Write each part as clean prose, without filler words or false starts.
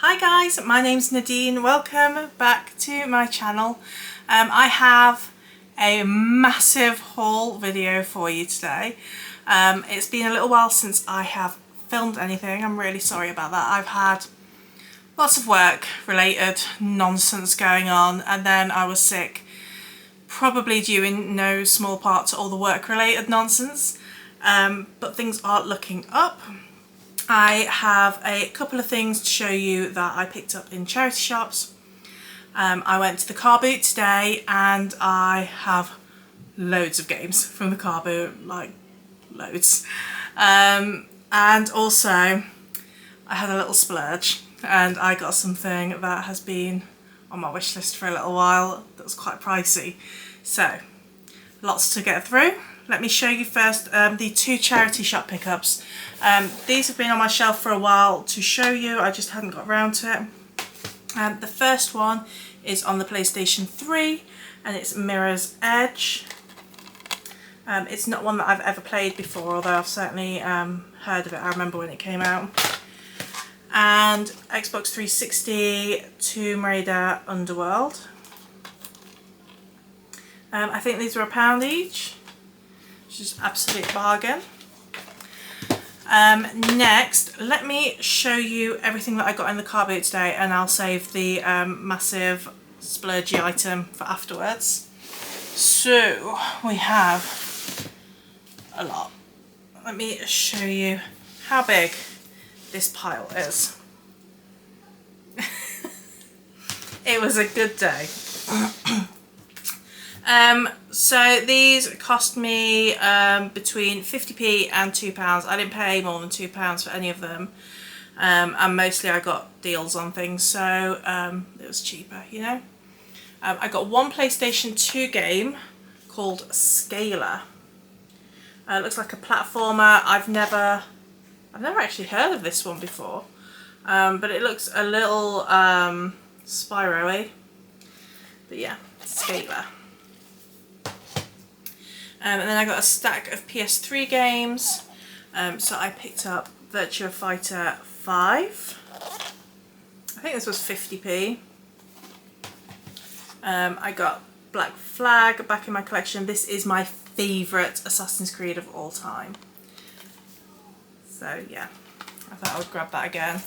Hi guys, my name's Nadine. Welcome back to my channel. I have a massive haul video for you today. It's been a little while since I have filmed anything. I'm really sorry about that. I've had lots of work related nonsense going on, and then I was sick, probably due in no small part to all the work related nonsense, but things are looking up. I have a couple of things to show you that I picked up in charity shops. I went to the car boot today and I have loads of games from the car boot, like loads. And also I had a little splurge and I got something that has been on my wish list for a little while that was quite pricey. So lots to get through. Let me show you first the two charity shop pickups. These have been on my shelf for a while to show you, I just hadn't got around to it. The first one is on the PlayStation 3 and it's Mirror's Edge. It's not one that I've ever played before, although I've certainly heard of it. I remember when it came out. And Xbox 360 Tomb Raider Underworld. I think these were £1 each, which is absolute bargain. Next, let me show you everything that I got in the car boot today, and I'll save the massive splurgy item for afterwards. So we have a lot. Let me show you how big this pile is. It was a good day. So these cost me between 50p and £2. I didn't pay more than £2 for any of them, and mostly I got deals on things, so it was cheaper, you know. I got one PlayStation 2 game called Scalar. It looks like a platformer. I've never actually heard of this one before, but it looks a little Spyro-y. But yeah, Scalar. And then I got a stack of PS3 games, so I picked up Virtua Fighter 5. I think this was 50p. I got Black Flag back in my collection. This is my favourite Assassin's Creed of all time. So yeah, I thought I would grab that again.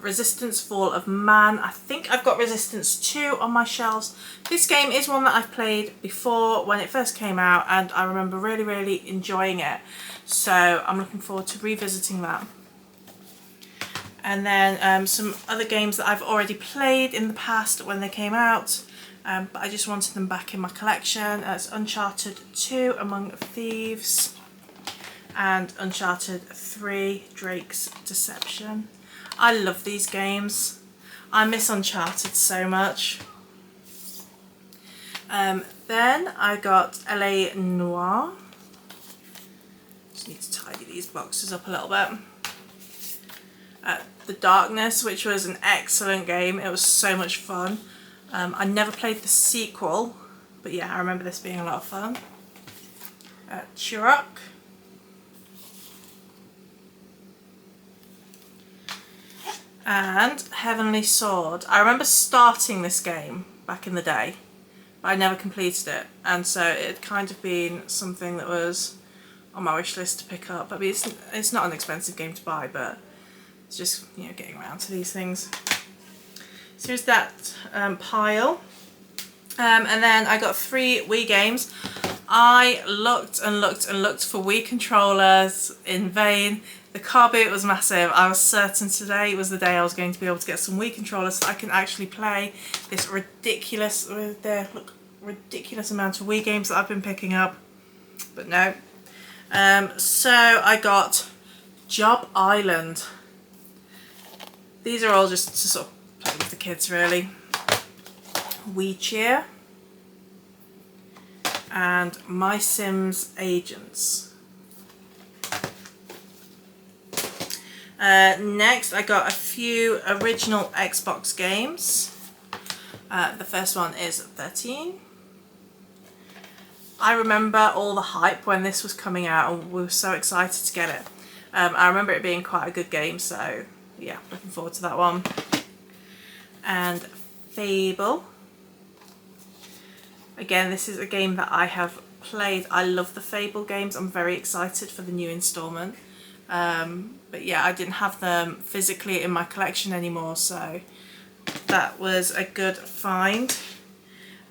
Resistance Fall of Man. I think I've got Resistance 2 on my shelves. This game is one that I've played before when it first came out, and I remember really enjoying it. So I'm looking forward to revisiting that. And then some other games that I've already played in the past when they came out, but I just wanted them back in my collection. It's Uncharted 2 Among Thieves and Uncharted 3 Drake's Deception. I love these games. I miss Uncharted so much. Then I got LA Noire. Just need to tidy these boxes up a little bit. The Darkness, which was an excellent game. It was so much fun. I never played the sequel, but yeah, I remember this being a lot of fun. Turok. And Heavenly Sword. I remember starting this game back in the day, but I never completed it, and so it had kind of been something that was on my wish list to pick up. I mean, it's not an expensive game to buy, but it's just, you know, getting around to these things. So here's that pile. And then I got 3 Wii games. I looked and looked and looked for Wii controllers in vain. The car boot was massive. I was certain today was the day I was going to be able to get some Wii controllers so I can actually play this ridiculous amount of Wii games that I've been picking up. But no. So I got Job Island. These are all just to sort of play with the kids, really. Wii Cheer and My Sims Agents. Next I got a few original Xbox games. The first one is 13. I remember all the hype when this was coming out and we were so excited to get it. I remember it being quite a good game, so Yeah, looking forward to that one. And Fable. Again, this is a game that I have played. I love the Fable games. I'm very excited for the new installment. But yeah, I didn't have them physically in my collection anymore, so that was a good find.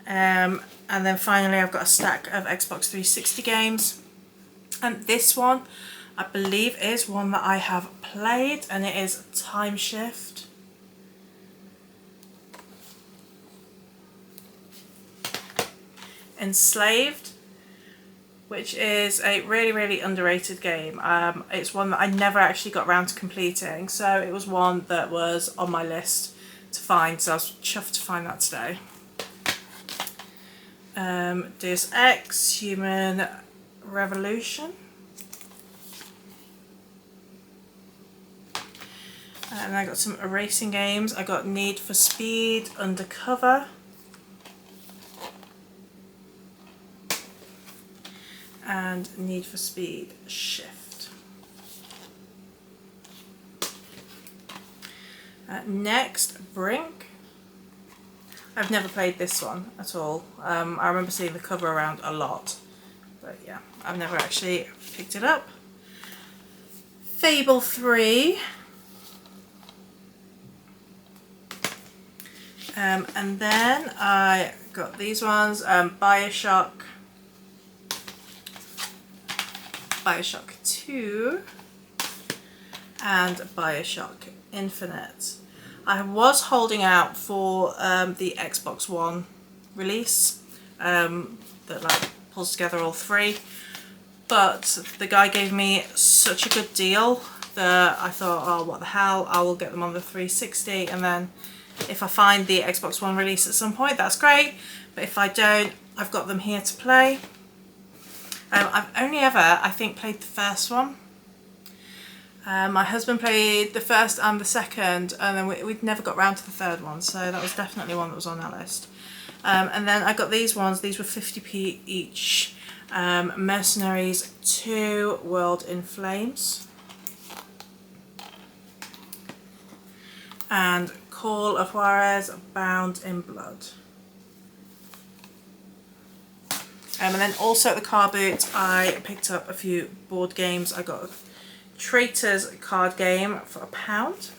And then finally I've got a stack of Xbox 360 games. And this one, I believe, is one that I have played, and it is Time Shift. Enslaved, which is a really, really underrated game. It's one that I never actually got around to completing, so it was one that was on my list to find, so I was chuffed to find that today. Deus Ex Human Revolution. And I got some racing games. I got Need for Speed Undercover. And Need for Speed Shift. Next, Brink. I've never played this one at all. I remember seeing the cover around a lot, but yeah, I've never actually picked it up. Fable 3. And then I got these ones, Bioshock 2 and Bioshock Infinite. I was holding out for the Xbox One release that like pulls together all three, but the guy gave me such a good deal that I thought, oh, what the hell, I will get them on the 360, and then if I find the Xbox One release at some point, that's great, but if I don't, I've got them here to play. I've only ever, I think, played the first one. My husband played the first and the second, and then we'd never got round to the third one, so that was definitely one that was on our list. And then I got these ones. These were 50p each. Mercenaries 2 World in Flames and Call of Juarez Bound in Blood. And then also at the car boot I picked up a few board games. I got Traitors card game for £1,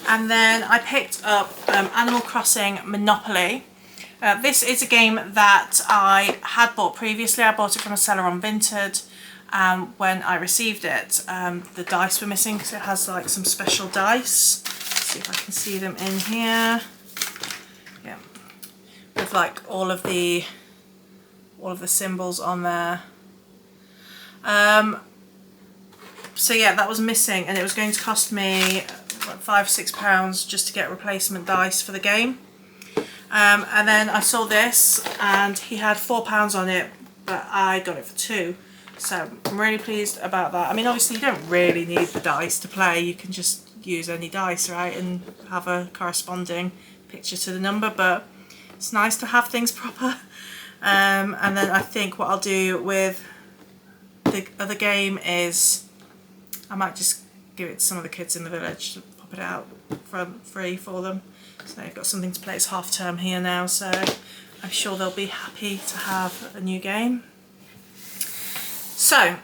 and then I picked up Animal Crossing Monopoly. This is a game that I had bought previously. I bought it from a seller on Vinted, and when I received it, the dice were missing because it has like some special dice. Let's see if I can see them in here. Yeah, with like all of the symbols on there. So yeah, that was missing, and it was going to cost me like £5-6 just to get replacement dice for the game. And then I saw this, and he had £4 on it, but I got it for £2. So I'm really pleased about that. I mean, obviously you don't really need the dice to play. You can just use any dice, right, and have a corresponding picture to the number, but it's nice to have things proper. And then I think what I'll do with the other game is I might just give it to some of the kids in the village to pop it out for free for them. So they've got something to play. It's half term here now, so I'm sure they'll be happy to have a new game. So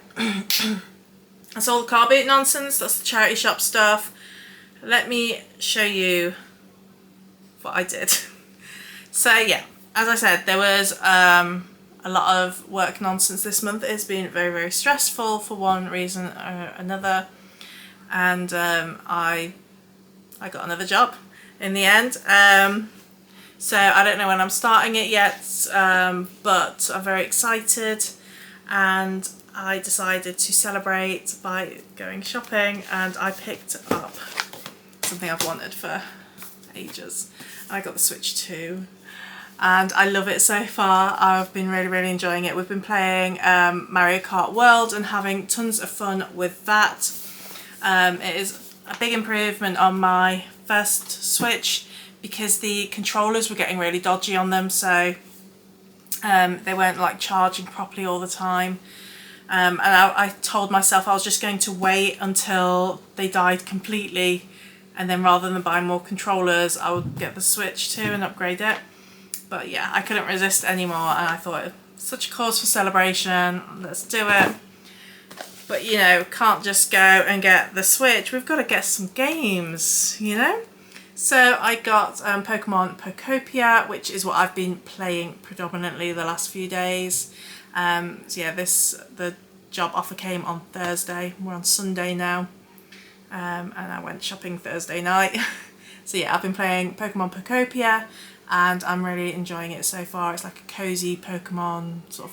that's all the car boot nonsense. That's the charity shop stuff. Let me show you what I did. So yeah, as I said, there was a lot of work nonsense this month. It's been very, very stressful for one reason or another, and I got another job in the end. So I don't know when I'm starting it yet, but I'm very excited, and I decided to celebrate by going shopping, and I picked up something I've wanted for ages. I got the Switch 2. And I love it so far. I've been really, really enjoying it. We've been playing Mario Kart World and having tons of fun with that. It is a big improvement on my first Switch because the controllers were getting really dodgy on them, so they weren't like charging properly all the time. And I told myself I was just going to wait until they died completely, and then rather than buy more controllers I would get the Switch too and upgrade it. But yeah, I couldn't resist anymore, and I thought, such a cause for celebration, let's do it. But you know, can't just go and get the Switch, we've got to get some games, you know? So I got Pokemon Pokopia, which is what I've been playing predominantly the last few days. So yeah, the job offer came on Thursday, we're on Sunday now, and I went shopping Thursday night. So yeah, I've been playing Pokemon Pokopia and I'm really enjoying it so far. It's like a cozy Pokemon sort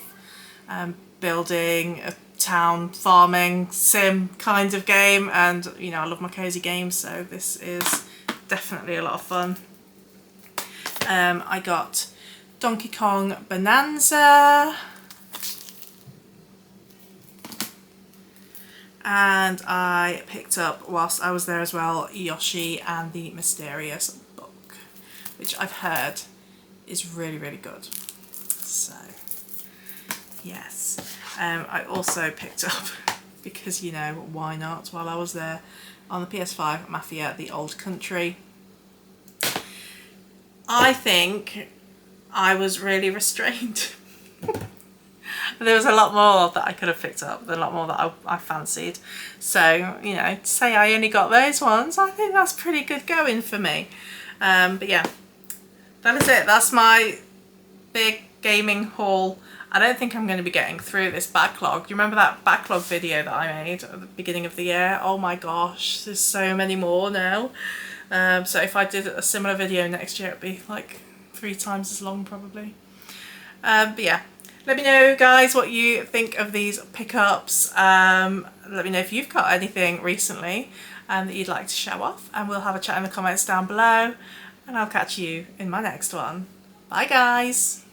of building a town farming sim kind of game, and you know, I love my cozy games, so this is definitely a lot of fun. I got Donkey Kong Bonanza, and I picked up, whilst I was there as well, Yoshi and the Mysterious Book, which I've heard is really, really good. So yes, I also picked up, because you know, why not, while I was there, on the PS5, Mafia: The Old Country. I think I was really restrained. There was a lot more that I could have picked up, a lot more that I fancied. So, you know, to say I only got those ones, I think that's pretty good going for me. But yeah, that is it. That's my big gaming haul. I don't think I'm going to be getting through this backlog. You remember that backlog video that I made at the beginning of the year? Oh my gosh, there's so many more now. So if I did a similar video next year, it'd be like 3 times as long probably. But yeah, let me know guys what you think of these pickups. Let me know if you've got anything recently that you'd like to show off, and we'll have a chat in the comments down below, and I'll catch you in my next one. Bye guys!